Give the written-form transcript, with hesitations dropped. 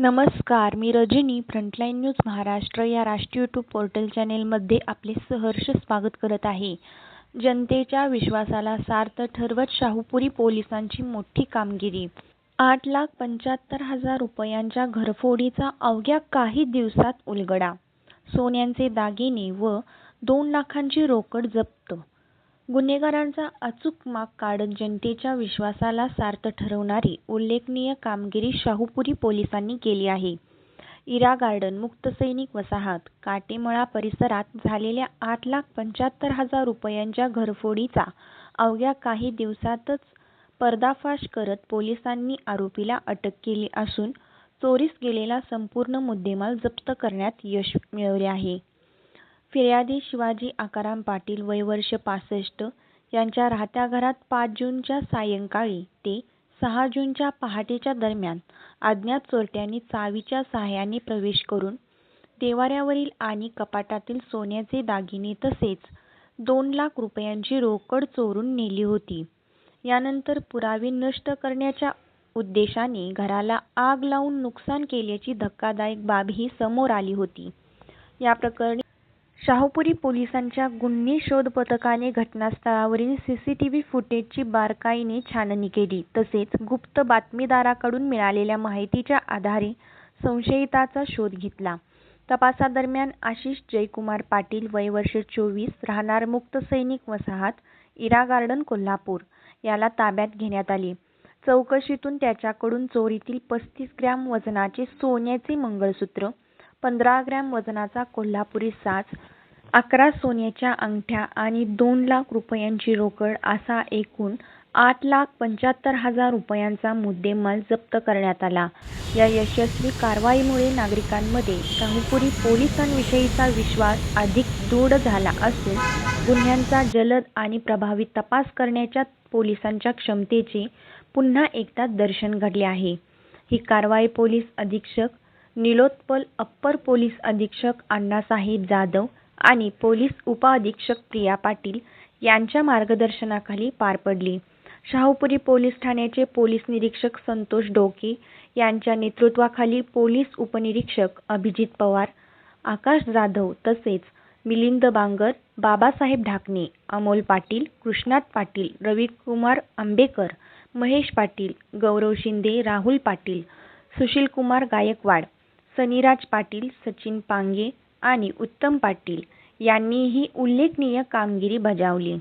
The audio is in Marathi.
नमस्कार, मी रजनी फ्रंटलाईन न्यूज महाराष्ट्र या राष्ट्रीय यूट्यूब पोर्टल चॅनेलमध्ये आपले सहर्ष स्वागत करत आहे. जनतेच्या विश्वासाला सार्थ ठरवत शाहूपुरी पोलिसांची मोठी कामगिरी. 8,75,000 रुपयांच्या घरफोडीचा अवघ्या काही दिवसात उलगडा. सोन्याचे दागिने व 2 लाखांची रोकड जप्त. गुन्हेगारांचा अचूक माग काढत जनतेच्या विश्वासाला सार्थ ठरवणारी उल्लेखनीय कामगिरी शाहूपुरी पोलिसांनी केली आहे. इरा गार्डन मुक्त सैनिक वसाहत काटेमळा परिसरात झालेल्या 8,75,000 रुपयांच्या घरफोडीचा अवघ्या काही दिवसातच पर्दाफाश करत पोलिसांनी आरोपीला अटक केली असून चोरीस गेलेला संपूर्ण मुद्देमाल जप्त करण्यात यश मिळवले आहे. फिर्यादी शिवाजी आकाराम पाटील वय वर्ष 65 यांच्या राहत्या घरात 5 जूनच्या सायंकाळी ते 6 जूनच्या पहाटेच्या दरम्यान अज्ञात चोरट्यांनी चावीच्या सहाय्याने प्रवेश करून देव्हाऱ्यावरील आणि कपाटातील सोन्याचे दागिने तसेच 2 लाख रुपयांची रोकड चोरून नेली होती. यानंतर पुरावे नष्ट करण्याच्या उद्देशाने घराला आग लावून नुकसान केल्याची धक्कादायक बाबही समोर आली होती. या प्रकरणी शाहूपुरी पोलिसांच्या गुन्हे शोध पथकाने घटनास्थळावरील सीसीटीव्ही फुटेजची बारकाईने छाननी केली. तसेच गुप्त बातमीदाराकडून मिळालेल्या माहितीच्या आधारे संशयिताचा शोध घेतला. तपासादरम्यान आशिष जयकुमार पाटील वय वर्ष 24 राहणार मुक्त सैनिक वसाहत इरा गार्डन कोल्हापूर याला ताब्यात घेण्यात आले. चौकशीतून त्याच्याकडून चोरीतील 35 ग्रॅम वजनाचे सोन्याचे मंगळसूत्र, 15 ग्रॅम वजनाचा कोल्हापुरी साज, 11 सोन्याच्या अंगठ्या आणि 2 लाख रुपयांची रोकड असा एकूण 8,75,000 रुपयांचा मुद्देमाल जप्त करण्यात आला. या यशस्वी कारवाईमुळे नागरिकांमध्ये शाहूपुरी पोलिसांविषयीचा विश्वास अधिक दृढ झाला असून गुन्ह्यांचा जलद आणि प्रभावी तपास करण्याच्या पोलिसांच्या क्षमतेचे पुन्हा एकदा दर्शन घडले आहे. ही कारवाई पोलीस अधीक्षक निलोत्पल, अप्पर पोलीस अधीक्षक अण्णासाहेब जाधव आणि पोलीस उपअधीक्षक प्रिया पाटील यांच्या मार्गदर्शनाखाली पार पडली. शाहूपुरी पोलीस ठाण्याचे पोलीस निरीक्षक संतोष डोके यांच्या नेतृत्वाखाली पोलीस उपनिरीक्षक अभिजित पवार, आकाश जाधव तसेच मिलिंद बांगर, बाबासाहेब ढाकणे, अमोल पाटील, कृष्णात पाटील, रविकुमार आंबेकर, महेश पाटील, गौरव शिंदे, राहुल पाटील, सुशीलकुमार गायकवाड, सनीराज पाटील, सचिन पांगे आणि उत्तम पाटील यांनी ही उल्लेखनीय कामगिरी बजावली.